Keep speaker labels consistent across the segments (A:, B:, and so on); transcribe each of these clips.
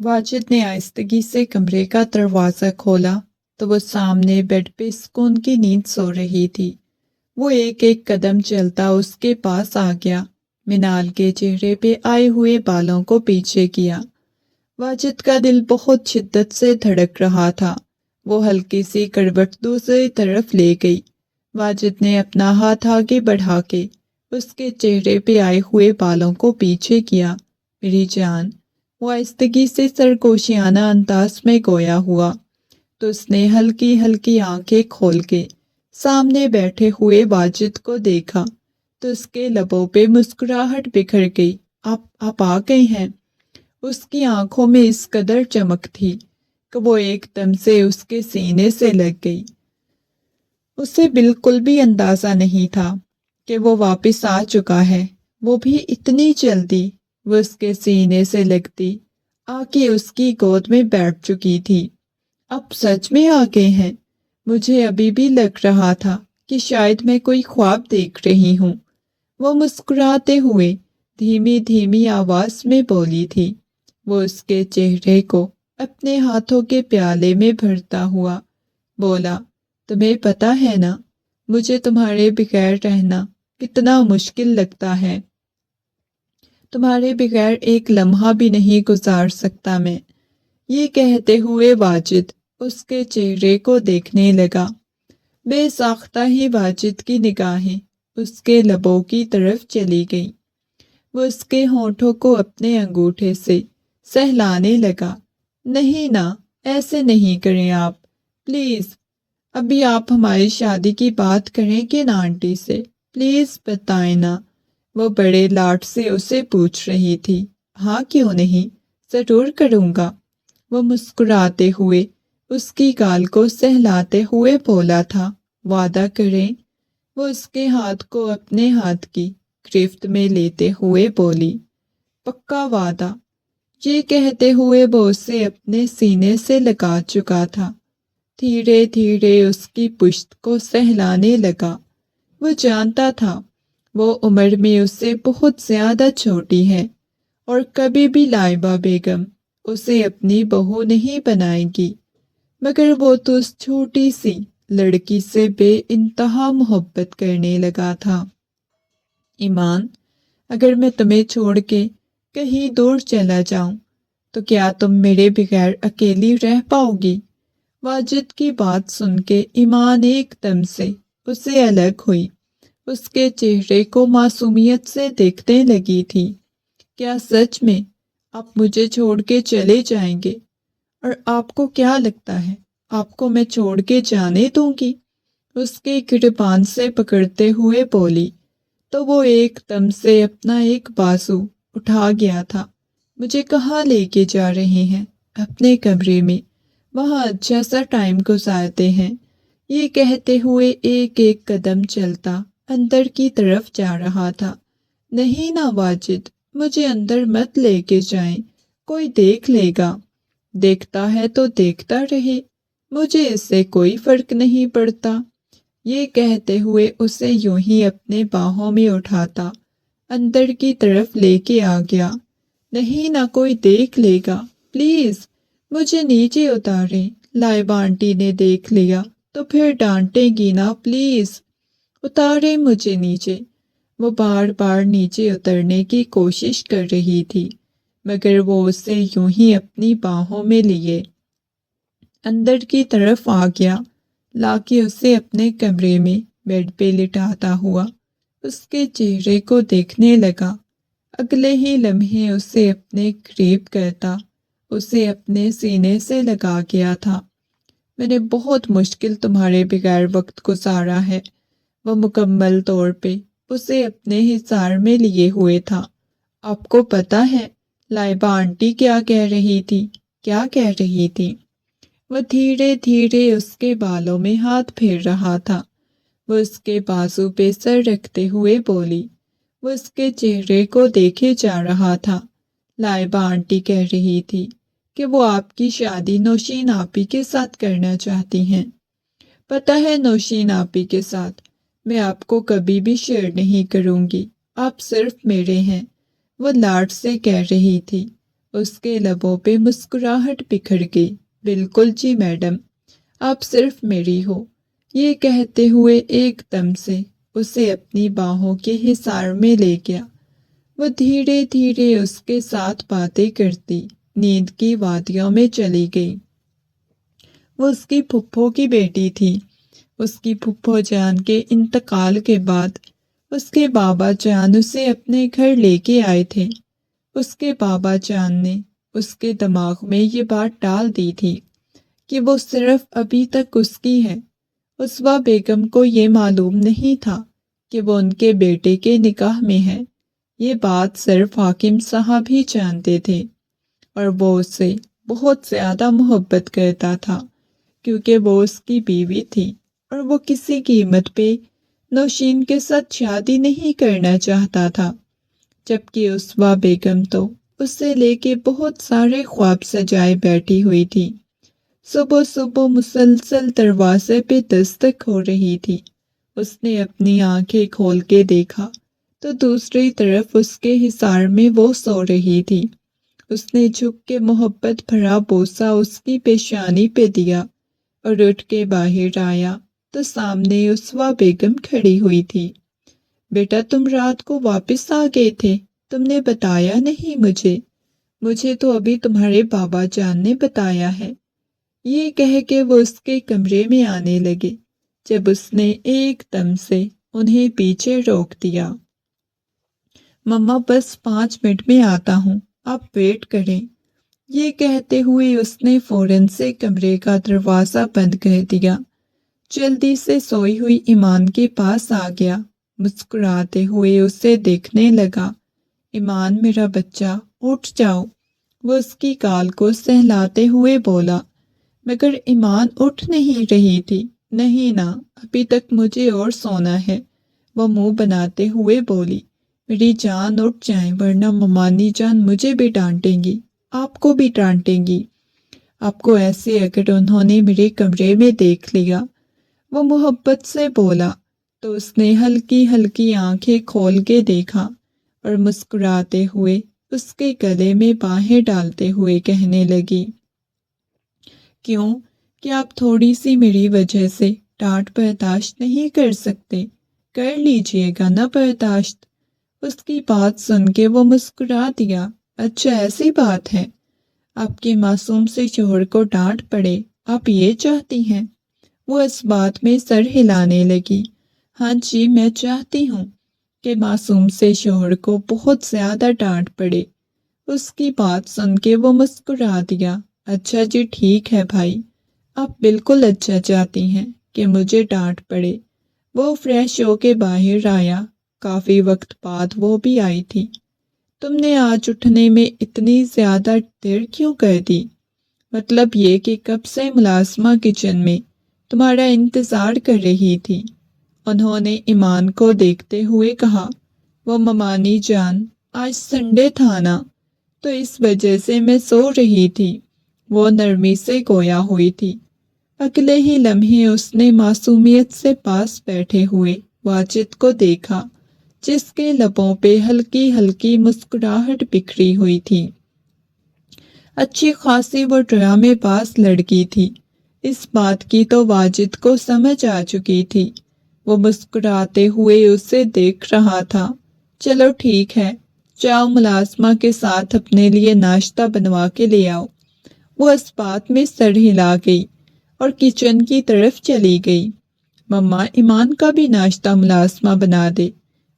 A: واجد نے آہستگی سے کمرے کا دروازہ کھولا تو وہ سامنے بیڈ پہ سکون کی نیند سو رہی تھی۔ وہ ایک ایک قدم چلتا اس کے پاس آ گیا، منال کے چہرے پہ آئے ہوئے بالوں کو پیچھے کیا۔ واجد کا دل بہت شدت سے دھڑک رہا تھا۔ وہ ہلکی سی کروٹ دوسری طرف لے گئی۔ واجد نے اپنا ہاتھ آگے بڑھا کے اس کے چہرے پہ آئے ہوئے بالوں کو پیچھے کیا۔ میری جان، وہ آہستگی سے سرگوشیانہ انداز میں گویا ہوا تو اس نے ہلکی ہلکی آنکھیں کھول کے سامنے بیٹھے ہوئے واجد کو دیکھا تو اس کے لبوں پہ مسکراہٹ بکھر گئی۔ آپ آ گئے ہیں؟ اس کی آنکھوں میں اس قدر چمک تھی کہ وہ ایک دم سے اس کے سینے سے لگ گئی۔ اسے بالکل بھی اندازہ نہیں تھا کہ وہ واپس آ چکا ہے، وہ بھی اتنی جلدی۔ وہ اس کے سینے سے لگتی آ کے اس کی گود میں بیٹھ چکی تھی۔ اب سچ میں آ گئے ہیں؟ مجھے ابھی بھی لگ رہا تھا کہ شاید میں کوئی خواب دیکھ رہی ہوں، وہ مسکراتے ہوئے دھیمی دھیمی آواز میں بولی تھی۔ وہ اس کے چہرے کو اپنے ہاتھوں کے پیالے میں بھرتا ہوا بولا، تمہیں پتہ ہے نا مجھے تمہارے بغیر رہنا کتنا مشکل لگتا ہے، تمہارے بغیر ایک لمحہ بھی نہیں گزار سکتا میں۔ یہ کہتے ہوئے واجد اس کے چہرے کو دیکھنے لگا۔ بے ساختہ ہی واجد کی نگاہیں اس کے لبوں کی طرف چلی گئیں۔ وہ اس کے ہونٹوں کو اپنے انگوٹھے سے سہلانے لگا۔ نہیں نا، ایسے نہیں کریں آپ، پلیز۔ ابھی آپ ہماری شادی کی بات کریں گے نا آنٹی سے، پلیز بتائیں نا، وہ بڑے لاڈ سے اسے پوچھ رہی تھی۔ ہاں کیوں نہیں، ضرور کروں گا، وہ مسکراتے ہوئے اس کی گال کو سہلاتے ہوئے بولا تھا۔ وعدہ کریں؟ وہ اس کے ہاتھ کو اپنے ہاتھ کی گرفت میں لیتے ہوئے بولی۔ پکا وعدہ، یہ کہتے ہوئے وہ اسے اپنے سینے سے لگا چکا تھا۔ دھیرے دھیرے اس کی پشت کو سہلانے لگا۔ وہ جانتا تھا وہ عمر میں اس سے بہت زیادہ چھوٹی ہے اور کبھی بھی لائبہ بیگم اسے اپنی بہو نہیں بنائے گی، مگر وہ تو اس چھوٹی سی لڑکی سے بے انتہا محبت کرنے لگا تھا۔ ایمان، اگر میں تمہیں چھوڑ کے کہیں دور چلا جاؤں تو کیا تم میرے بغیر اکیلی رہ پاؤ گی؟ واجد کی بات سن کے ایمان ایک دم سے اسے الگ ہوئی، اس کے چہرے کو معصومیت سے دیکھنے لگی تھی۔ کیا سچ میں آپ مجھے چھوڑ کے چلے جائیں گے؟ اور آپ کو کیا لگتا ہے آپ کو میں چھوڑ کے جانے دوں گی؟ اس کے گریبان سے پکڑتے ہوئے بولی تو وہ ایک دم سے اپنا ایک بازو اٹھا گیا تھا۔ مجھے کہاں لے کے جا رہے ہیں؟ اپنے کمرے میں، وہاں اچھا سا ٹائم گزارتے ہیں، یہ کہتے ہوئے ایک ایک قدم چلتا اندر کی طرف جا رہا تھا۔ نہیں نا واجد، مجھے اندر مت لے کے جائیں، کوئی دیکھ لے گا، دیکھتا ہے تو دیکھتا رہے، مجھے اس سے کوئی فرق نہیں پڑتا۔ یہ کہتے ہوئے اسے یوں ہی اپنے باہوں میں اٹھاتا اندر کی طرف لے کے آ گیا۔ نہیں نا، کوئی دیکھ لے گا، پلیز مجھے نیچے اتاریں، لائبہ آنٹی نے دیکھ لیا تو پھر ڈانٹے گی نا، پلیز اتاریں مجھے نیچے۔ وہ بار بار نیچے اترنے کی کوشش کر رہی تھی، مگر وہ اسے یوں ہی اپنی باہوں میں لیے اندر کی طرف آ گیا، لا کے اسے اپنے کمرے میں بیڈ پہ لٹاتا ہوا اس کے چہرے کو دیکھنے لگا۔ اگلے ہی لمحے اسے اپنے قریب کرتا اسے اپنے سینے سے لگا گیا تھا۔ میں نے بہت مشکل تمہارے بغیر وقت گزارا ہے، وہ مکمل طور پہ اسے اپنے حصار میں لیے ہوئے تھا۔ آپ کو پتہ ہے لائبہ آنٹی کیا کہہ رہی تھی؟ کیا کہہ رہی تھی؟ وہ دھیرے دھیرے اس کے بالوں میں ہاتھ پھیر رہا تھا۔ وہ اس کے بازو پہ سر رکھتے ہوئے بولی۔ وہ اس کے چہرے کو دیکھے جا رہا تھا۔ لائبہ آنٹی کہہ رہی تھی کہ وہ آپ کی شادی نوشین آپی کے ساتھ کرنا چاہتی ہیں۔ پتہ ہے نوشین آپی کے ساتھ میں آپ کو کبھی بھی شیئر نہیں کروں گی، آپ صرف میرے ہیں، وہ لاڈ سے کہہ رہی تھی۔ اس کے لبوں پہ مسکراہٹ بکھر گئی۔ بالکل جی میڈم، آپ صرف میری ہو۔ یہ کہتے ہوئے ایک دم سے اسے اپنی باہوں کے حصار میں لے گیا۔ وہ دھیرے دھیرے اس کے ساتھ باتیں کرتی نیند کی وادیوں میں چلی گئی۔ وہ اس کی پھپھو کی بیٹی تھی۔ اس کی پھپھو جان کے انتقال کے بعد اس کے بابا جان اسے اپنے گھر لے کے آئے تھے۔ اس کے بابا جان نے اس کے دماغ میں یہ بات ڈال دی تھی کہ وہ صرف ابھی تک اس کی ہے۔ اسوا بیگم کو یہ معلوم نہیں تھا کہ وہ ان کے بیٹے کے نکاح میں ہے۔ یہ بات صرف حاکم صاحب ہی جانتے تھے، اور وہ اس سے بہت زیادہ محبت کرتا تھا کیونکہ وہ اس کی بیوی تھی، اور وہ کسی قیمت پہ نوشین کے ساتھ شادی نہیں کرنا چاہتا تھا، جبکہ اسوا بیگم تو اس سے لے کے بہت سارے خواب سجائے بیٹھی ہوئی تھی۔ صبح صبح مسلسل دروازے پہ دستک ہو رہی تھی۔ اس نے اپنی آنکھیں کھول کے دیکھا تو دوسری طرف اس کے حصار میں وہ سو رہی تھی۔ اس نے جھک کے محبت بھرا بوسہ اس کی پیشانی پہ دیا اور اٹھ کے باہر آیا تو سامنے اسوا بیگم کھڑی ہوئی تھی۔ بیٹا، تم رات کو واپس آ گئے تھے، تم نے بتایا نہیں مجھے تو ابھی تمہارے بابا جان نے بتایا ہے۔ یہ کہہ کے وہ اس کے کمرے میں آنے لگے، جب اس نے ایک دم سے انہیں پیچھے روک دیا۔ مما، بس 5 منٹ میں آتا ہوں، آپ ویٹ کریں۔ یہ کہتے ہوئے اس نے فوراً سے کمرے کا دروازہ بند کر دیا۔ جلدی سے سوئی ہوئی ایمان کے پاس آ گیا، مسکراتے ہوئے اسے دیکھنے لگا۔ ایمان میرا بچہ، اٹھ جاؤ، وہ اس کی گال کو سہلاتے ہوئے بولا، مگر ایمان اٹھ نہیں رہی تھی۔ نہیں نا، ابھی تک مجھے اور سونا ہے، وہ منہ بناتے ہوئے بولی۔ میری جان اٹھ جائیں ورنہ ممانی جان مجھے بھی ڈانٹیں گی، آپ کو بھی ڈانٹیں گی، آپ کو ایسے اگر انہوں نے میرے کمرے میں دیکھ لیا، وہ محبت سے بولا تو اس نے ہلکی ہلکی آنکھیں کھول کے دیکھا اور مسکراتے ہوئے اس کے گلے میں باہیں ڈالتے ہوئے کہنے لگی، کیوں کہ آپ تھوڑی سی میری وجہ سے ڈانٹ برداشت نہیں کر سکتے؟ کر لیجئے گا نا برداشت۔ اس کی بات سن کے وہ مسکرا دیا۔ اچھا ایسی بات ہے، آپ کے معصوم سے شوہر کو ڈانٹ پڑے، آپ یہ چاہتی ہیں؟ وہ اس بات میں سر ہلانے لگی۔ ہاں جی، میں چاہتی ہوں کہ معصوم سے شوہر کو بہت زیادہ ڈانٹ پڑے۔ اس کی بات سن کے وہ مسکرا دیا۔ اچھا جی ٹھیک ہے بھائی، آپ بالکل اچھا چاہتی ہیں کہ مجھے ڈانٹ پڑے۔ وہ فریش ہو کے باہر آیا، کافی وقت بعد وہ بھی آئی تھی۔ تم نے آج اٹھنے میں اتنی زیادہ دیر کیوں کر دی؟ مطلب یہ کہ کب سے ملازمہ کچن میں تمہارا انتظار کر رہی تھی، انہوں نے ایمان کو دیکھتے ہوئے کہا۔ وہ ممانی جان، آج سنڈے تھا نا، تو اس وجہ سے میں سو رہی تھی، وہ نرمی سے گویا ہوئی تھی۔ اگلے ہی لمحے اس نے معصومیت سے پاس بیٹھے ہوئے واجد کو دیکھا، جس کے لبوں پہ ہلکی ہلکی مسکراہٹ بکھری ہوئی تھی۔ اچھی خاصی وہ ڈرامے باز لڑکی تھی، اس بات کی تو واجد کو سمجھ آ چکی تھی۔ وہ مسکراتے ہوئے اسے دیکھ رہا تھا۔ چلو ٹھیک ہے، جاؤ ملازمہ کے ساتھ اپنے لیے ناشتہ بنوا کے لے آؤ۔ وہ اس بات میں سر ہلا گئی اور کچن کی طرف چلی گئی۔ مما، ایمان کا بھی ناشتہ ملازمہ بنا دے،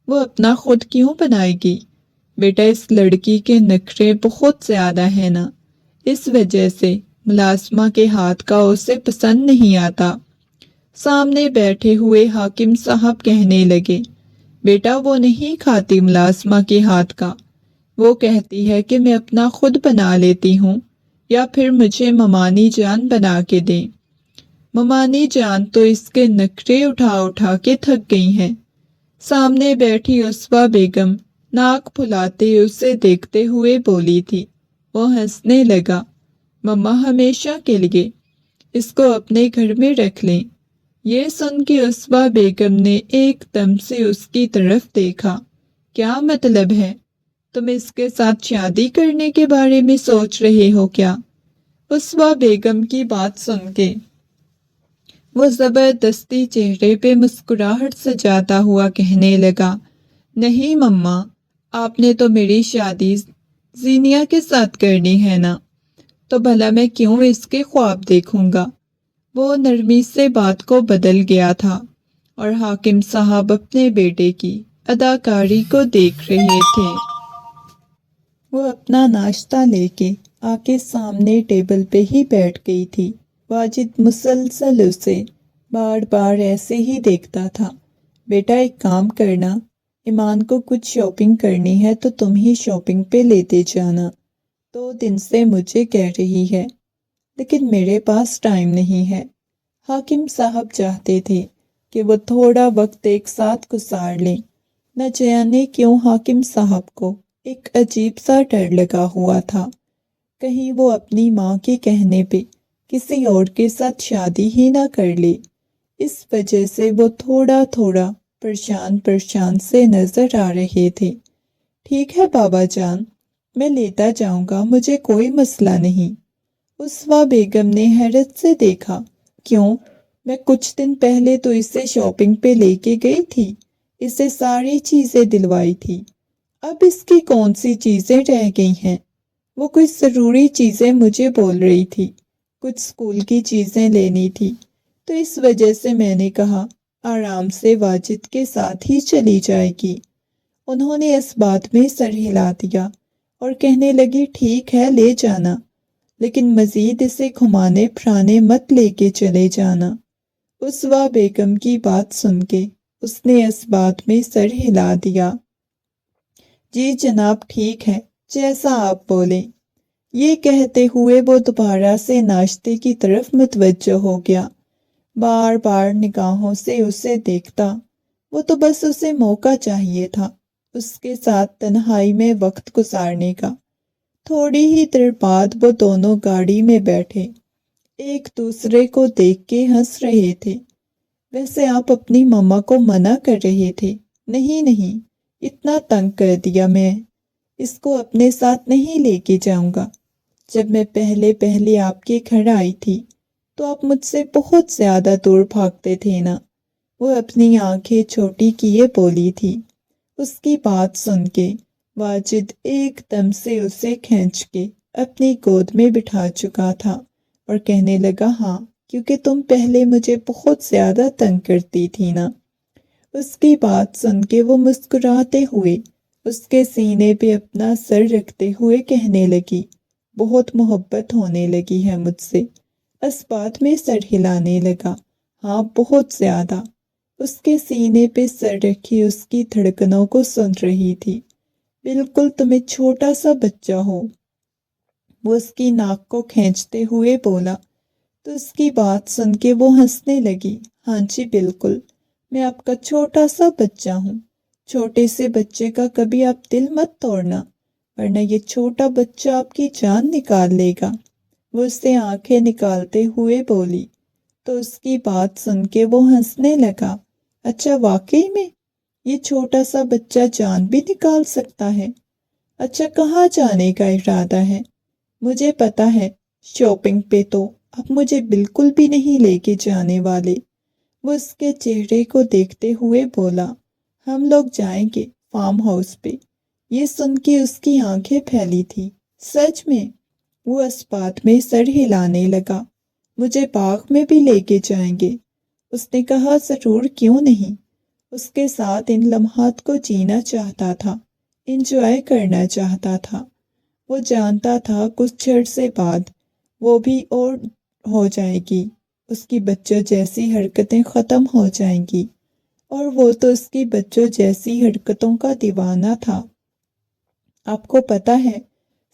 A: وہ اپنا خود کیوں بنائے گی؟ بیٹا، اس لڑکی کے نخرے بہت زیادہ ہیں نا، اس وجہ سے ملازمہ کے ہاتھ کا اسے پسند نہیں آتا۔ سامنے بیٹھے ہوئے حاکم صاحب کہنے لگے، بیٹا وہ نہیں کھاتی ملازمہ کے ہاتھ کا، وہ کہتی ہے کہ میں اپنا خود بنا لیتی ہوں یا پھر مجھے ممانی جان بنا کے دیں۔ ممانی جان تو اس کے نخرے اٹھا اٹھا کے تھک گئی ہیں۔ سامنے بیٹھی اسوا بیگم ناک پھلاتے اسے دیکھتے ہوئے بولی تھی۔ وہ ہنسنے لگا، مما ہمیشہ کے لیے اس کو اپنے گھر میں رکھ لیں۔ یہ سن کے اسوا بیگم نے ایک دم سے اس کی طرف دیکھا۔ کیا مطلب ہے؟ تم اس کے ساتھ شادی کرنے کے بارے میں سوچ رہے ہو کیا؟ اسوا بیگم کی بات سن کے وہ زبردستی چہرے پہ مسکراہٹ سجاتا ہوا کہنے لگا، نہیں مما، آپ نے تو میری شادی زینیا کے ساتھ کرنی ہے نا، تو بھلا میں کیوں اس کے خواب دیکھوں گا؟ وہ نرمی سے بات کو بدل گیا تھا اور حاکم صاحب اپنے بیٹے کی اداکاری کو دیکھ رہے تھے۔ وہ اپنا ناشتہ لے کے آ کے سامنے ٹیبل پہ ہی بیٹھ گئی تھی۔ واجد مسلسل اسے بار بار ایسے ہی دیکھتا تھا۔ بیٹا ایک کام کرنا، ایمان کو کچھ شاپنگ کرنی ہے تو تم ہی شاپنگ پہ لیتے جانا، 2 دن سے مجھے کہہ رہی ہے، لیکن میرے پاس ٹائم نہیں ہے۔ حاکم صاحب چاہتے تھے کہ وہ تھوڑا وقت ایک ساتھ گزار لیں۔ نہ جانے کیوں حاکم صاحب کو ایک عجیب سا ڈر لگا ہوا تھا، کہیں وہ اپنی ماں کے کہنے پہ کسی اور کے ساتھ شادی ہی نہ کر لے۔ اس وجہ سے وہ تھوڑا تھوڑا پریشان سے نظر آ رہے تھے۔ ٹھیک ہے بابا جان، میں لیتا جاؤں گا، مجھے کوئی مسئلہ نہیں۔ اسوا بیگم نے حیرت سے دیکھا، کیوں؟ میں کچھ دن پہلے تو اسے شاپنگ پہ لے کے گئی تھی، اسے ساری چیزیں دلوائی تھی، اب اس کی کون سی چیزیں رہ گئی ہیں؟ وہ کچھ ضروری چیزیں مجھے بول رہی تھی، کچھ اسکول کی چیزیں لینی تھی، تو اس وجہ سے میں نے کہا آرام سے واجد کے ساتھ ہی چلی جائے گی۔ انہوں نے اس بات میں سر ہلا دیا اور کہنے لگی، ٹھیک ہے لے جانا، لیکن مزید اسے گھمانے پھرانے مت لے کے چلے جانا۔ اسوا بیگم کی بات سن کے اس نے اس بات میں سر ہلا دیا۔ جی جناب ٹھیک ہے، جیسا آپ بولیں۔ یہ کہتے ہوئے وہ دوبارہ سے ناشتے کی طرف متوجہ ہو گیا، بار بار نگاہوں سے اسے دیکھتا۔ وہ تو بس اسے موقع چاہیے تھا اس کے ساتھ تنہائی میں وقت گزارنے کا۔ تھوڑی ہی دیر بعد وہ دونوں گاڑی میں بیٹھے ایک دوسرے کو دیکھ کے ہنس رہے تھے۔ ویسے آپ اپنی مما کو منع کر رہے تھے؟ نہیں، اتنا تنگ کر دیا میں، اس کو اپنے ساتھ نہیں لے کے جاؤں گا۔ جب میں پہلے آپ کے گھر آئی تھی تو آپ مجھ سے بہت زیادہ دور بھاگتے تھے نا، وہ اپنی آنکھیں چھوٹی کیے بولی تھی۔ اس کی بات سن کے واجد ایک دم سے اسے کھینچ کے اپنی گود میں بٹھا چکا تھا اور کہنے لگا، ہاں کیونکہ تم پہلے مجھے بہت زیادہ تنگ کرتی تھی نا۔ اس کی بات سن کے وہ مسکراتے ہوئے اس کے سینے پہ اپنا سر رکھتے ہوئے کہنے لگی، بہت محبت ہونے لگی ہے مجھ سے۔ اس بات میں سر ہلانے لگا، ہاں بہت زیادہ۔ اس کے سینے پہ سر رکھی اس کی دھڑکنوں کو سن رہی تھی، بالکل تمہیں چھوٹا سا بچہ ہو۔ وہ اس کی ناک کو کھینچتے ہوئے بولا، تو اس کی بات سن کے وہ ہنسنے لگی، ہاں جی بالکل، میں آپ کا چھوٹا سا بچہ ہوں۔ چھوٹے سے بچے کا کبھی آپ دل مت توڑنا، ورنہ یہ چھوٹا بچہ آپ کی جان نکال لے گا۔ وہ اس سے آنکھیں نکالتے ہوئے بولی، تو اس کی بات سن کے وہ ہنسنے لگا، اچھا واقعی میں یہ چھوٹا سا بچہ جان بھی نکال سکتا ہے؟ اچھا کہاں جانے کا ارادہ ہے؟ مجھے پتا ہے شاپنگ پہ تو اب مجھے بالکل بھی نہیں لے کے جانے والے۔ وہ اس کے چہرے کو دیکھتے ہوئے بولا، ہم لوگ جائیں گے فارم ہاؤس پہ۔ یہ سن کے اس کی آنکھیں پھیلی تھی، سچ میں؟ وہ اس بات میں سر ہلانے لگا، مجھے باغ میں بھی لے کے جائیں گے؟ اس نے کہا، ضرور کیوں نہیں۔ اس کے ساتھ ان لمحات کو جینا چاہتا تھا، انجوائے کرنا چاہتا تھا۔ وہ جانتا تھا کچھ عرصے بعد وہ بھی اور ہو جائے گی، اس کی بچوں جیسی حرکتیں ختم ہو جائیں گی، اور وہ تو اس کی بچوں جیسی حرکتوں کا دیوانہ تھا۔ آپ کو پتہ ہے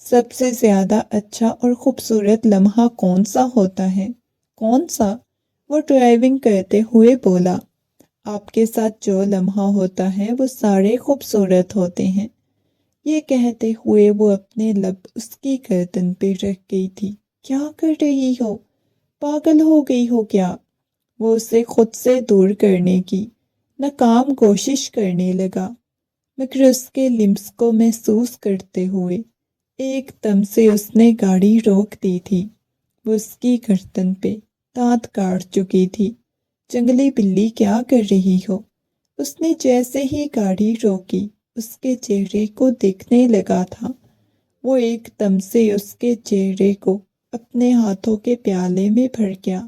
A: سب سے زیادہ اچھا اور خوبصورت لمحہ کون سا ہوتا ہے؟ کون سا؟ وہ ڈرائیونگ کرتے ہوئے بولا، آپ کے ساتھ جو لمحہ ہوتا ہے وہ سارے خوبصورت ہوتے ہیں۔ یہ کہتے ہوئے وہ اپنے لب اس کی گردن پہ رکھ گئی تھی۔ کیا کر رہی ہو؟ پاگل ہو گئی ہو کیا؟ وہ اسے خود سے دور کرنے کی ناکام کوشش کرنے لگا۔ مگر اس کے لمس کو محسوس کرتے ہوئے ایک دم سے اس نے گاڑی روک دی تھی۔ وہ اس کی گردن پہ دانت کاٹ چکی تھی۔ جنگلی بلی کیا کر رہی ہو؟ اس نے جیسے ہی گاڑی روکی اس کے چہرے کو دیکھنے لگا تھا۔ وہ ایک دم سے اس کے چہرے کو اپنے ہاتھوں کے پیالے میں بھر گیا۔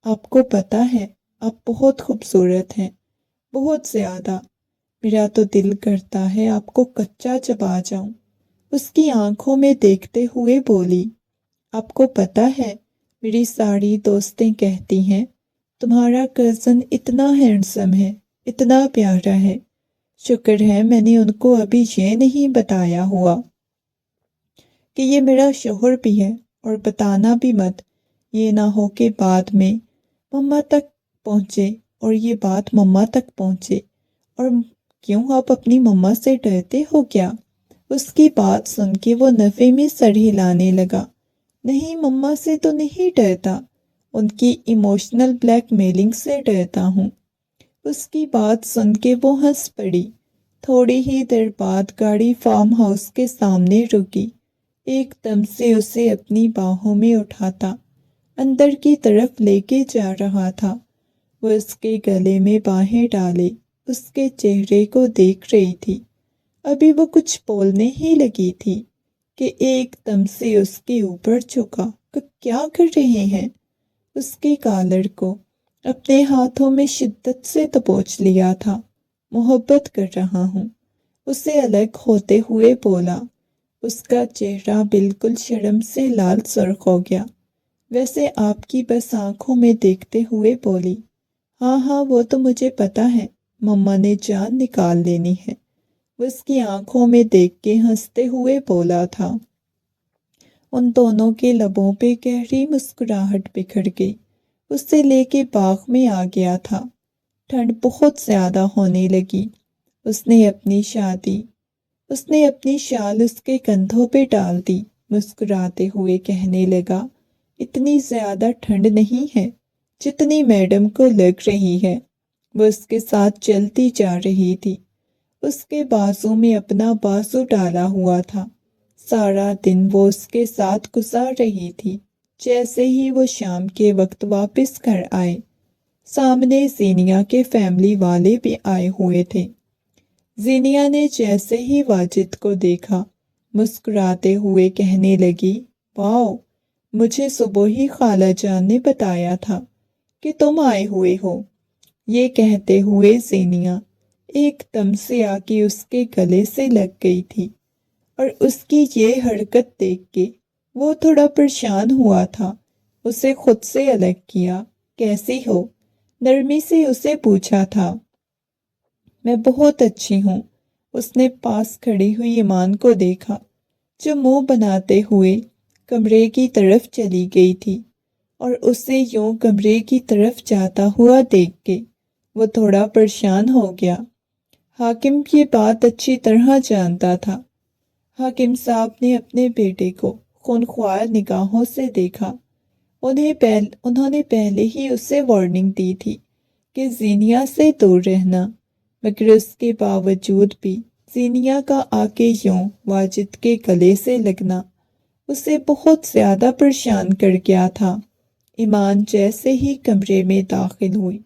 A: آپ کو پتہ ہے آپ بہت خوبصورت ہیں، بہت زیادہ۔ میرا تو دل کرتا ہے آپ کو کچا چبا جاؤں۔ اس کی آنکھوں میں دیکھتے ہوئے بولی، آپ کو پتہ ہے میری ساری دوستیں کہتی ہیں تمہارا کزن اتنا ہینڈسم ہے، اتنا پیارا ہے۔ شکر ہے میں نے ان کو ابھی یہ نہیں بتایا ہوا کہ یہ میرا شوہر بھی ہے، اور بتانا بھی مت، یہ نہ ہو کہ بعد میں مما تک پہنچے اور یہ بات مما تک پہنچے۔ اور کیوں آپ اپنی مما سے ڈرتے ہو کیا؟ اس کی بات سن کے وہ نفے میں سر ہلانے لگا۔ نہیں، مما سے تو نہیں ڈرتا، ان کی ایموشنل بلیک میلنگ سے ڈرتا ہوں۔ اس کی بات سن کے وہ ہنس پڑی۔ تھوڑی ہی دیر بعد گاڑی فارم ہاؤس کے سامنے رکی۔ ایک دم سے اسے اپنی باہوں میں اٹھاتا اندر کی طرف لے کے جا رہا تھا۔ وہ اس کے گلے میں باہیں ڈالے اس کے چہرے کو دیکھ رہی تھی۔ ابھی وہ کچھ بولنے ہی لگی تھی کہ ایک دم سے اس کے اوپر جھکا کہ کیا کر رہے ہیں؟ اس کے کالر کو اپنے ہاتھوں میں شدت سے دبوچ لیا تھا۔ محبت کر رہا ہوں، اسے الگ ہوتے ہوئے بولا۔ اس کا چہرہ بالکل شرم سے لال سرخ ہو گیا۔ ویسے آپ کی بس آنکھوں میں دیکھتے ہوئے بولی، ہاں ہاں وہ تو مجھے پتا ہے، مما نے جان نکال لینی ہے۔ وہ اس کی آنکھوں میں دیکھ کے ہنستے ہوئے بولا تھا۔ ان دونوں کے لبوں پہ گہری مسکراہٹ بکھر گئی۔ اس سے لے کے باغ میں آ گیا تھا۔ ٹھنڈ بہت زیادہ ہونے لگی۔ اس نے اپنی شال اس کے کندھوں پہ ڈال دی، مسکراتے ہوئے کہنے لگا، اتنی زیادہ ٹھنڈ نہیں ہے جتنی میڈم کو لگ رہی ہے۔ وہ اس کے ساتھ چلتی جا رہی تھی، اس کے بازو میں اپنا بازو ڈالا ہوا تھا۔ سارا دن وہ اس کے ساتھ گزار رہی تھی۔ جیسے ہی وہ شام کے وقت واپس گھر آئے، سامنے زینیا کے فیملی والے بھی آئے ہوئے تھے۔ زینیا نے جیسے ہی واجد کو دیکھا، مسکراتے ہوئے کہنے لگی، واو، مجھے صبح ہی خالہ جان نے بتایا تھا کہ تم آئے ہوئے ہو۔ یہ کہتے ہوئے زینیا ایک دم سے آ کے اس کے گلے سے لگ گئی تھی، اور اس کی یہ حرکت دیکھ کے وہ تھوڑا پریشان ہوا تھا۔ اسے خود سے الگ کیا۔ کیسی ہو؟ نرمی سے اسے پوچھا تھا۔ میں بہت اچھی ہوں۔ اس نے پاس کھڑی ہوئی ایمان کو دیکھا جو منہ بناتے ہوئے کمرے کی طرف چلی گئی تھی، اور اسے یوں کمرے کی طرف جاتا ہوا دیکھ کے وہ تھوڑا پریشان ہو گیا۔ حاکم یہ بات اچھی طرح جانتا تھا۔ حاکم صاحب نے اپنے بیٹے کو خونخوار نگاہوں سے دیکھا۔ انہوں نے پہلے ہی اسے وارننگ دی تھی کہ زینیا سے دور رہنا، مگر اس کے باوجود بھی زینیا کا آ کے یوں واجد کے گلے سے لگنا اسے بہت زیادہ پریشان کر گیا تھا۔ ایمان جیسے ہی کمرے میں داخل ہوئی،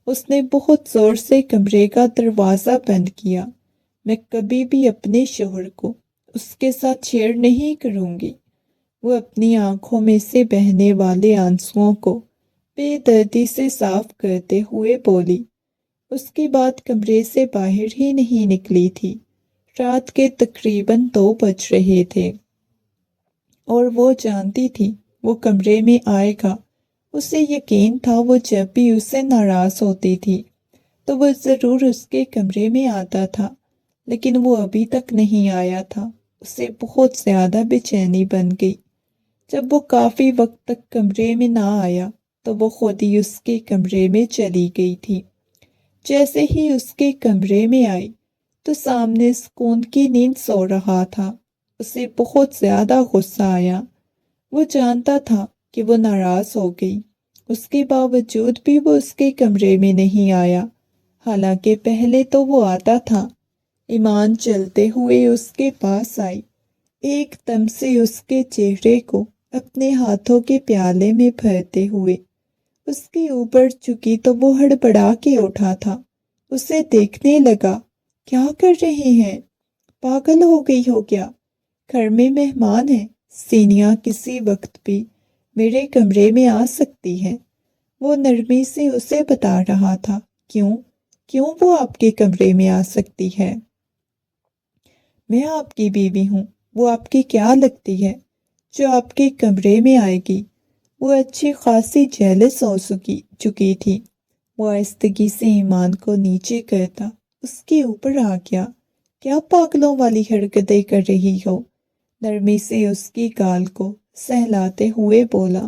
A: اس نے بہت زور سے کمرے کا دروازہ بند کیا۔ میں کبھی بھی اپنے شوہر کو اس کے ساتھ شیئر نہیں کروں گی۔ وہ اپنی آنکھوں میں سے بہنے والے آنسوؤں کو بے دردی سے صاف کرتے ہوئے بولی۔ اس کی بات کمرے سے باہر ہی نہیں نکلی تھی۔ رات کے تقریباً 2 بج رہے تھے، اور وہ جانتی تھی وہ کمرے میں آئے گا۔ اسے یقین تھا وہ جب بھی اس سے ناراض ہوتی تھی تو وہ ضرور اس کے کمرے میں آتا تھا، لیکن وہ ابھی تک نہیں آیا تھا۔ اسے بہت زیادہ بے چینی بن گئی۔ جب وہ کافی وقت تک کمرے میں نہ آیا تو وہ خود ہی اس کے کمرے میں چلی گئی تھی۔ جیسے ہی اس کے کمرے میں آئی تو سامنے سکون کی نیند سو رہا تھا۔ اسے بہت زیادہ غصہ آیا۔ وہ جانتا تھا کہ وہ ناراض ہو گئی، اس کے باوجود بھی وہ اس کے کمرے میں نہیں آیا، حالانکہ پہلے تو وہ آتا تھا۔ ایمان چلتے ہوئے اس کے پاس آئی، ایک دم سے اس کے چہرے کو اپنے ہاتھوں کے پیالے میں بھرتے ہوئے اس کے اوپر چکی تو وہ ہڑبڑا کے اٹھا تھا، اسے دیکھنے لگا۔ کیا کر رہے ہیں؟ پاگل ہو گئی ہو کیا؟ گھر میں مہمان ہیں، سینیا کسی وقت بھی میرے کمرے میں آ سکتی ہے۔ وہ نرمی سے اسے بتا رہا تھا، کیوں وہ آپ کے کمرے میں آ سکتی ہے؟ میں آپ کی بیوی ہوں، وہ آپ کی کیا لگتی ہے جو آپ کے کمرے میں آئے گی؟ وہ اچھی خاصی جیلس ہو چکی تھی۔ وہ آہستگی سے ایمان کو نیچے کرتا اس کے اوپر آ گیا۔ کیا پاگلوں والی حرکتیں کر رہی ہو؟ نرمی سے اس کی گال کو سہلاتے ہوئے بولا۔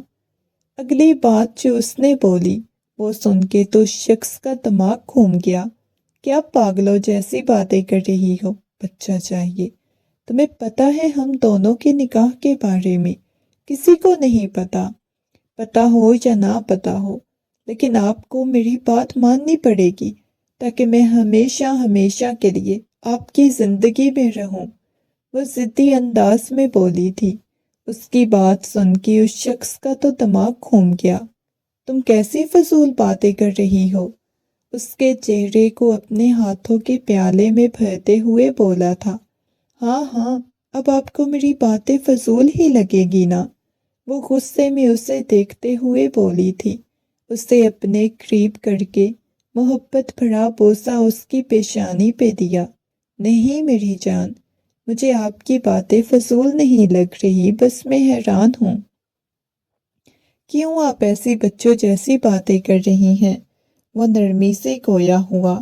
A: اگلی بات جو اس نے بولی وہ سن کے تو اس شخص کا دماغ گھوم گیا۔ کیا پاگلوں جیسی باتیں کر رہی ہو؟ بچہ چاہیے۔ تمہیں پتہ ہے ہم دونوں کے نکاح کے بارے میں کسی کو نہیں پتہ ہو یا نہ پتہ ہو، لیکن آپ کو میری بات ماننی پڑے گی تاکہ میں ہمیشہ کے لیے آپ کی زندگی میں رہوں۔ وہ ضدی انداز میں بولی تھی۔ اس کی بات سن کے اس شخص کا تو دماغ گھوم گیا۔ تم کیسی فضول باتیں کر رہی ہو؟ اس کے چہرے کو اپنے ہاتھوں کے پیالے میں بھرتے ہوئے بولا تھا۔ ہاں، اب آپ کو میری باتیں فضول ہی لگے گی نا؟ وہ غصے میں اسے دیکھتے ہوئے بولی تھی۔ اسے اپنے قریب کر کے محبت بھرا بوسہ اس کی پیشانی پہ دیا۔ نہیں میری جان، مجھے آپ کی باتیں فضول نہیں لگ رہی، بس میں حیران ہوں۔ کیوں آپ ایسی بچوں جیسی باتیں کر رہی ہیں؟ وہ نرمی سے گویا ہوا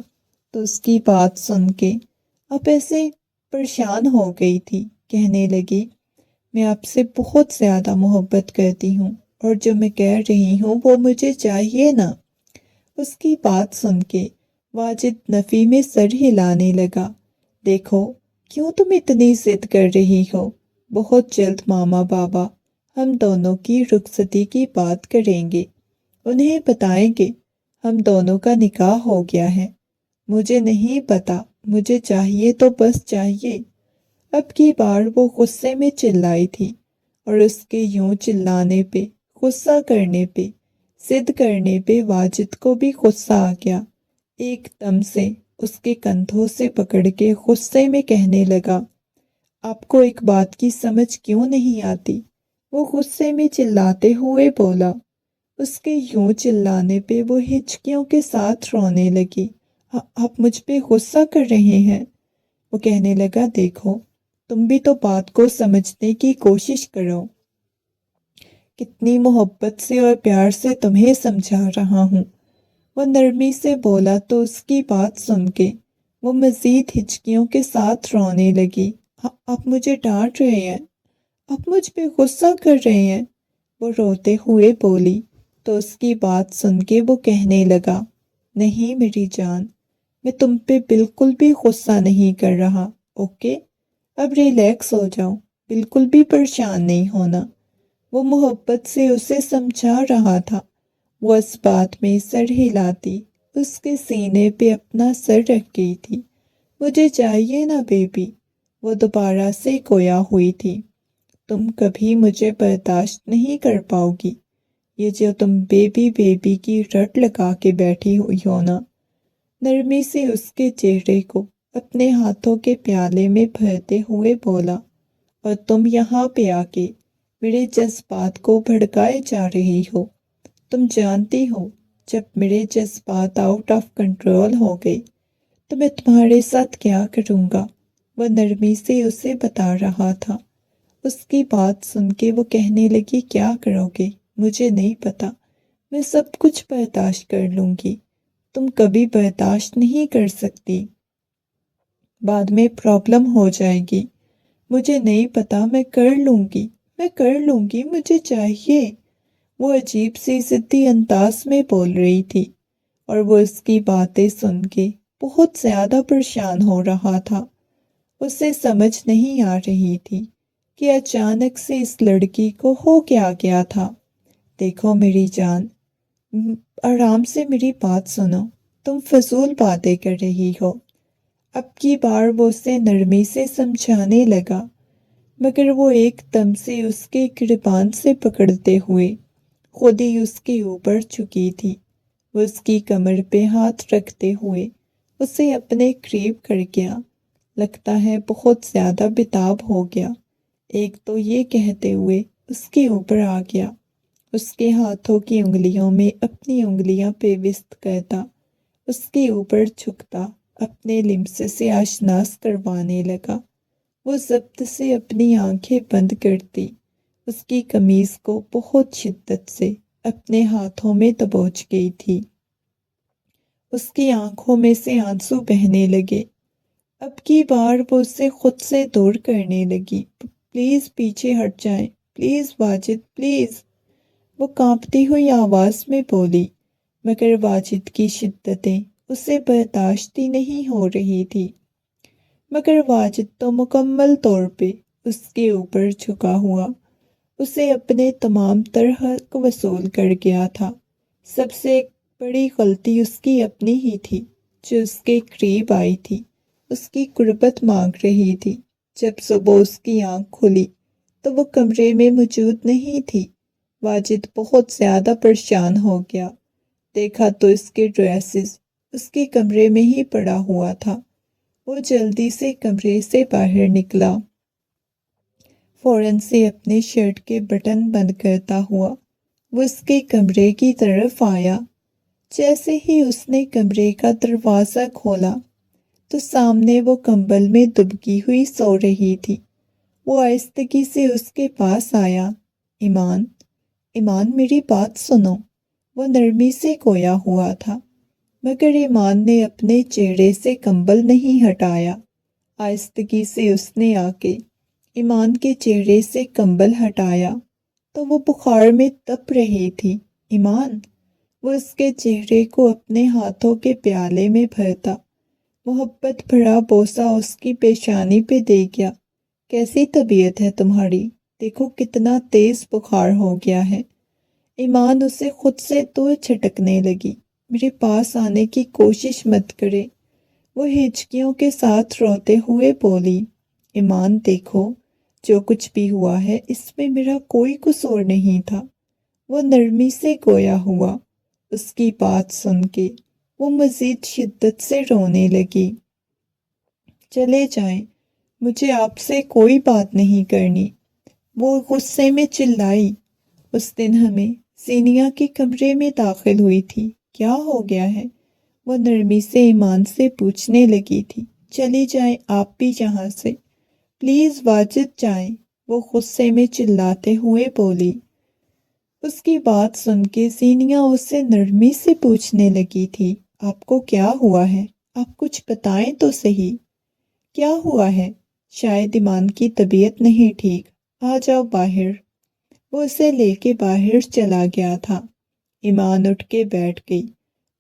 A: تو اس کی بات سن کے اب ایسے پریشان ہو گئی تھی، کہنے لگی، میں آپ سے بہت زیادہ محبت کرتی ہوں اور جو میں کہہ رہی ہوں وہ مجھے چاہیے نا۔ اس کی بات سن کے واجد نفی میں سر ہلانے لگا۔ دیکھو کیوں تم اتنی ضد کر رہی ہو؟ بہت جلد ماما بابا ہم دونوں کی رخصتی کی بات کریں گے، انہیں بتائیں گے ہم دونوں کا نکاح ہو گیا ہے۔ مجھے نہیں پتا، مجھے چاہیے تو بس چاہیے۔ اب کی بار وہ غصے میں چلائی تھی اور اس کے یوں چلانے پہ، غصہ کرنے پہ، ضد کرنے پہ واجد کو بھی غصہ آ گیا۔ ایک دم سے اس کے کندھوں سے پکڑ کے غصے میں کہنے لگا، آپ کو ایک بات کی سمجھ کیوں نہیں آتی؟ وہ غصے میں چلاتے ہوئے بولا۔ اس کے یوں چلانے پہ وہ ہچکیوں کے ساتھ رونے لگی۔ آپ مجھ پہ غصہ کر رہے ہیں؟ وہ کہنے لگا، دیکھو تم بھی تو بات کو سمجھنے کی کوشش کرو، کتنی محبت سے اور پیار سے تمہیں سمجھا رہا ہوں۔ وہ نرمی سے بولا تو اس کی بات سن کے وہ مزید ہچکیوں کے ساتھ رونے لگی۔ آپ مجھے ڈانٹ رہے ہیں؟ آپ مجھ پہ غصہ کر رہے ہیں؟ وہ روتے ہوئے بولی تو اس کی بات سن کے وہ کہنے لگا، نہیں میری جان، میں تم پہ بالکل بھی غصہ نہیں کر رہا، اوکے؟ اب ریلیکس ہو جاؤ، بالکل بھی پریشان نہیں ہونا۔ وہ محبت سے اسے سمجھا رہا تھا۔ وہ اس بات میں سر ہلاتی اس کے سینے پہ اپنا سر رکھ گئی تھی۔ مجھے چاہیے نا بیبی، وہ دوبارہ سے گویا ہوئی تھی۔ تم کبھی مجھے برداشت نہیں کر پاؤ گی، یہ جو تم بیبی کی رٹ لگا کے بیٹھی ہوئی ہو نا۔ نرمی سے اس کے چہرے کو اپنے ہاتھوں کے پیالے میں بھرتے ہوئے بولا، اور تم یہاں پہ آ کے میرے جذبات کو بھڑکائے جا رہی ہو۔ تم جانتی ہو جب میرے جذبات آؤٹ آف کنٹرول ہو گئے تو میں تمہارے ساتھ کیا کروں گا؟ وہ نرمی سے اسے بتا رہا تھا۔ اس کی بات سن کے وہ کہنے لگی، کیا کرو گے مجھے نہیں پتا، میں سب کچھ برداشت کر لوں گی، تم کبھی برداشت نہیں کر سکتی، بعد میں پرابلم ہو جائے گی۔ مجھے نہیں پتا، میں کر لوں گی، مجھے چاہیے۔ وہ عجیب سی ضدی انداز میں بول رہی تھی اور وہ اس کی باتیں سن کے بہت زیادہ پریشان ہو رہا تھا۔ اسے سمجھ نہیں آ رہی تھی کہ اچانک سے اس لڑکی کو ہو کیا گیا تھا۔ دیکھو میری جان، آرام سے میری بات سنو، تم فضول باتیں کر رہی ہو۔ اب کی بار وہ اسے نرمی سے سمجھانے لگا، مگر وہ ایک دم سے اس کے گریبان سے پکڑتے ہوئے خود ہی اس کے اوپر جھکی تھی۔ وہ اس کی کمر پہ ہاتھ رکھتے ہوئے اسے اپنے قریب کر گیا۔ لگتا ہے بہت زیادہ بتاب ہو گیا، ایک تو یہ کہتے ہوئے اس کے اوپر آ گیا، اس کے ہاتھوں کی انگلیوں میں اپنی انگلیاں پیوست کرتا، اس کے اوپر جھکتا، اپنے لمس سے آشناس کروانے لگا۔ وہ ضبط سے اپنی آنکھیں بند کرتی، اس کی قمیض کو بہت شدت سے اپنے ہاتھوں میں دبوچ گئی تھی۔ اس کی آنکھوں میں سے آنسو بہنے لگے۔ اب کی بار وہ اسے خود سے دور کرنے لگی۔ پلیز پیچھے ہٹ جائیں، پلیز واجد، پلیز، وہ کانپتی ہوئی آواز میں بولی، مگر واجد کی شدتیں اسے برداشت ہی نہیں ہو رہی تھی۔ مگر واجد تو مکمل طور پہ اس کے اوپر جھکا ہوا اسے اپنے تمام تر حق وصول کر گیا تھا۔ سب سے بڑی غلطی اس کی اپنی ہی تھی، جو اس کے قریب آئی تھی، اس کی قربت مانگ رہی تھی۔ جب صبح اس کی آنکھ کھلی تو وہ کمرے میں موجود نہیں تھی۔ واجد بہت زیادہ پریشان ہو گیا، دیکھا تو اس کے ڈریسز اس کے کمرے میں ہی پڑا ہوا تھا۔ وہ جلدی سے کمرے سے باہر نکلا، فوراً سے اپنے شرٹ کے بٹن بند کرتا ہوا وہ اس کے کمرے کی طرف آیا۔ جیسے ہی اس نے کمرے کا دروازہ کھولا تو سامنے وہ کمبل میں دبکی ہوئی سو رہی تھی۔ وہ آہستگی سے اس کے پاس آیا۔ ایمان، ایمان میری بات سنو، وہ نرمی سے گویا ہوا تھا، مگر ایمان نے اپنے چہرے سے کمبل نہیں ہٹایا۔ آہستگی سے اس نے آ کے ایمان کے چہرے سے کمبل ہٹایا تو وہ بخار میں تپ رہی تھی۔ ایمان، وہ اس کے چہرے کو اپنے ہاتھوں کے پیالے میں بھرتا، محبت بھرا بوسہ اس کی پیشانی پہ دے گیا۔ کیسی طبیعت ہے تمہاری؟ دیکھو کتنا تیز بخار ہو گیا ہے۔ ایمان اسے خود سے دور چھٹکنے لگی۔ میرے پاس آنے کی کوشش مت کرے، وہ ہچکیوں کے ساتھ روتے ہوئے بولی۔ ایمان دیکھو، جو کچھ بھی ہوا ہے اس میں میرا کوئی قصور نہیں تھا، وہ نرمی سے گویا ہوا۔ اس کی بات سن کے وہ مزید شدت سے رونے لگی۔ چلے جائیں، مجھے آپ سے کوئی بات نہیں کرنی، وہ غصے میں چلائی۔ اس دن ہمیں زینیا کے کمرے میں داخل ہوئی تھی، کیا ہو گیا ہے؟ وہ نرمی سے ایمان سے پوچھنے لگی تھی۔ چلی جائیں آپ بھی یہاں سے، پلیز واجد جائیں، وہ غصے میں چلاتے ہوئے بولی۔ اس کی بات سن کے زینیا اسے نرمی سے پوچھنے لگی تھی، آپ کو کیا ہوا ہے؟ آپ کچھ بتائیں تو صحیح، کیا ہوا ہے؟ شاید ایمان کی طبیعت نہیں ٹھیک، آ جاؤ باہر۔ وہ اسے لے کے باہر چلا گیا تھا۔ ایمان اٹھ کے بیٹھ گئی،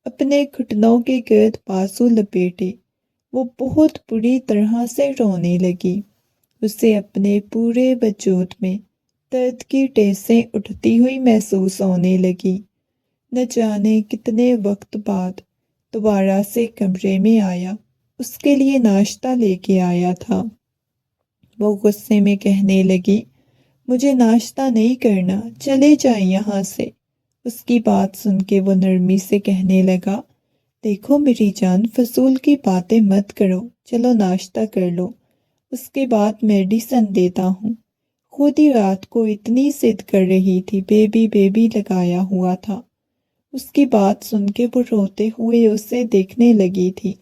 A: اپنے گھٹنوں کے گرد بازو لپیٹے وہ بہت بری طرح سے رونے لگی۔ اسے اپنے پورے وجود میں درد کی ٹیسیں اٹھتی ہوئی محسوس ہونے لگی۔ نہ جانے کتنے وقت بعد دوبارہ سے کمرے میں آیا، اس کے لیے ناشتہ لے کے آیا تھا۔ وہ غصے میں کہنے لگی، مجھے ناشتہ نہیں کرنا، چلے جائیں یہاں سے۔ اس کی بات سن کے وہ نرمی سے کہنے لگا، دیکھو میری جان، فضول کی باتیں مت کرو، چلو ناشتہ کر لو، اس کے بعد میڈیسن دیتا ہوں۔ خود ہی رات کو اتنی ضد کر رہی تھی، بیبی بیبی لگایا ہوا تھا۔ اس کی بات سن کے وہ روتے ہوئے اسے دیکھنے لگی تھی۔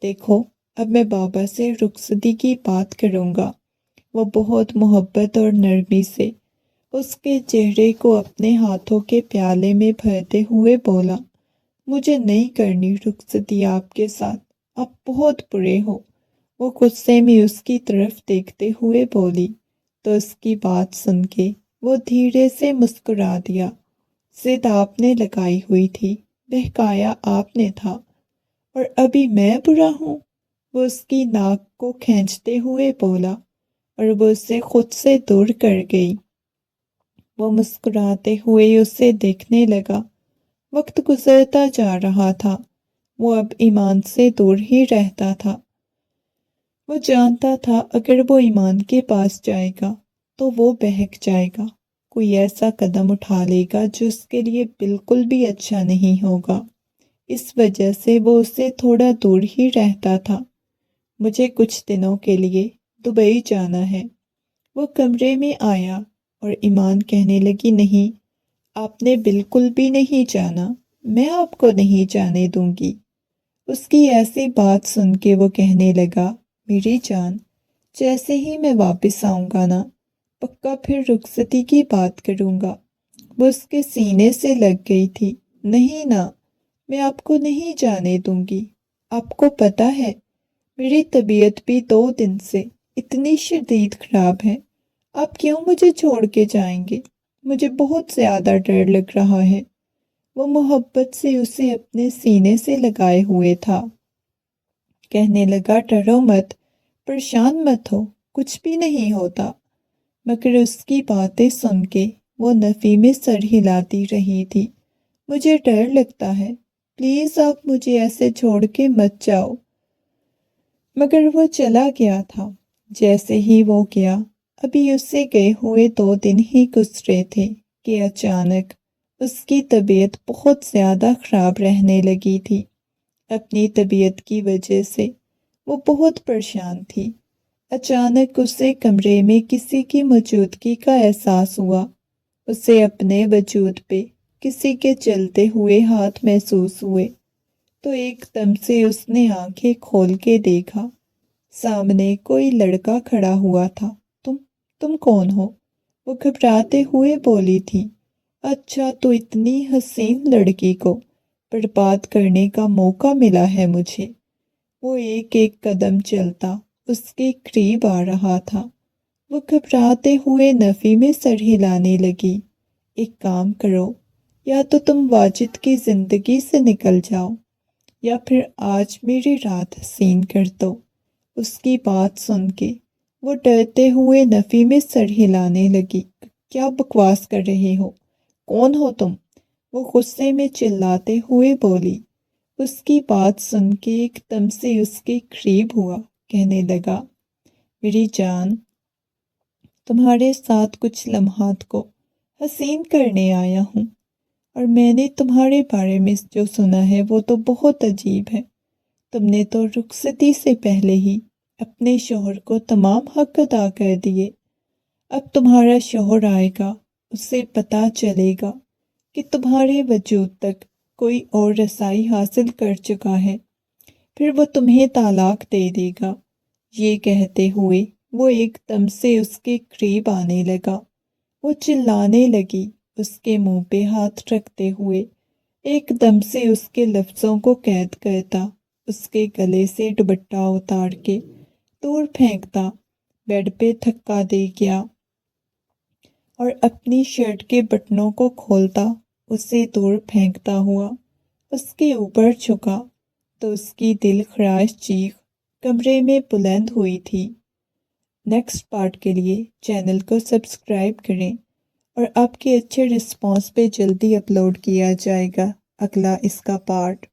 A: دیکھو، اب میں بابا سے رخصتی کی بات کروں گا۔ وہ بہت محبت اور نرمی سے اس کے چہرے کو اپنے ہاتھوں کے پیالے میں بھرتے ہوئے بولا، مجھے نہیں کرنی رخصتی آپ کے ساتھ، آپ بہت برے ہو۔ وہ غصے میں اس کی طرف دیکھتے ہوئے بولی تو اس کی بات سن کے وہ دھیرے سے مسکرا دیا۔ ضد آپ نے لگائی ہوئی تھی، بہکایا آپ نے تھا، اور ابھی میں برا ہوں؟ وہ اس کی ناک کو کھینچتے ہوئے بولا اور وہ اسے خود سے دور کر گئی۔ وہ مسکراتے ہوئے اسے دیکھنے لگا۔ وقت گزرتا جا رہا تھا، وہ اب ایمان سے دور ہی رہتا تھا۔ وہ جانتا تھا اگر وہ ایمان کے پاس جائے گا تو وہ بہک جائے گا، کوئی ایسا قدم اٹھا لے گا جو اس کے لیے بالکل بھی اچھا نہیں ہوگا۔ اس وجہ سے وہ اس سے تھوڑا دور ہی رہتا تھا۔ مجھے کچھ دنوں کے لیے دبئی جانا ہے۔ وہ کمرے میں آیا اور ایمان کہنے لگی، نہیں، آپ نے بالکل بھی نہیں جانا، میں آپ کو نہیں جانے دوں گی۔ اس کی ایسی بات سن کے وہ کہنے لگا، میری جان، جیسے ہی میں واپس آؤں گا نا، پکا پھر رخصتی کی بات کروں گا۔ وہ اس کے سینے سے لگ گئی تھی۔ نہیں نا، میں آپ کو نہیں جانے دوں گی۔ آپ کو پتہ ہے میری طبیعت بھی 2 دن سے اتنی شدید خراب ہے، آپ کیوں مجھے چھوڑ کے جائیں گے؟ مجھے بہت زیادہ ڈر لگ رہا ہے۔ وہ محبت سے اسے اپنے سینے سے لگائے ہوئے تھا۔ کہنے لگا، ڈرو مت، پریشان مت ہو، کچھ بھی نہیں ہوتا۔ مگر اس کی باتیں سن کے وہ نفی میں سر ہلاتی رہی تھی۔ مجھے ڈر لگتا ہے، پلیز آپ مجھے ایسے چھوڑ کے مت جاؤ۔ مگر وہ چلا گیا تھا۔ جیسے ہی وہ گیا، ابھی اس سے گئے ہوئے 2 دن ہی گزرے تھے کہ اچانک اس کی طبیعت بہت زیادہ خراب رہنے لگی تھی۔ اپنی طبیعت کی وجہ سے وہ بہت پریشان تھی۔ اچانک اسے کمرے میں کسی کی موجودگی کا احساس ہوا۔ اسے اپنے وجود پہ کسی کے چلتے ہوئے ہاتھ محسوس ہوئے، تو ایک دم سے اس نے آنکھیں کھول کے دیکھا، سامنے کوئی لڑکا کھڑا ہوا تھا۔ تم کون ہو؟ وہ گھبراتے ہوئے بولی تھی۔ اچھا، تو اتنی حسین لڑکی کو برباد کرنے کا موقع ملا ہے مجھے۔ وہ ایک ایک قدم چلتا اس کے قریب آ رہا تھا۔ وہ گھبراتے ہوئے نفی میں سر ہلانے لگی۔ ایک کام کرو، یا تو تم واجد کی زندگی سے نکل جاؤ، یا پھر آج میری رات حسین کر دو۔ اس کی بات سن کے وہ ڈرتے ہوئے نفی میں سر ہلانے لگی۔ کیا بکواس کر رہے ہو؟ کون ہو تم؟ وہ غصے میں چلاتے ہوئے بولی۔ اس کی بات سن کے ایک دم سے اس کے قریب ہوا، کہنے لگا، میری جان، تمہارے ساتھ کچھ لمحات کو حسین کرنے آیا ہوں، اور میں نے تمہارے بارے میں جو سنا ہے وہ تو بہت عجیب ہے۔ تم نے تو رخصتی سے پہلے ہی اپنے شوہر کو تمام حق ادا کر دیے۔ اب تمہارا شوہر آئے گا، اسے پتہ چلے گا کہ تمہارے وجود تک کوئی اور رسائی حاصل کر چکا ہے، پھر وہ تمہیں طلاق دے دے گا۔ یہ کہتے ہوئے وہ ایک دم سے اس کے قریب آنے لگا۔ وہ چلانے لگی، اس کے منہ پہ ہاتھ رکھتے ہوئے ایک دم سے اس کے لفظوں کو قید کرتا، اس کے گلے سے دوپٹہ اتار کے دور پھینکتا، بیڈ پہ دھکا دے گیا اور اپنی شرٹ کے بٹنوں کو کھولتا، اسے دور پھینکتا ہوا اس کے اوپر جھکا تو اس کی دل خراش چیخ کمرے میں بلند ہوئی تھی۔ نیکسٹ پارٹ کے لیے چینل کو سبسکرائب کریں، اور آپ کے اچھے رسپانس پہ جلدی اپلوڈ کیا جائے گا اگلا اس کا پارٹ۔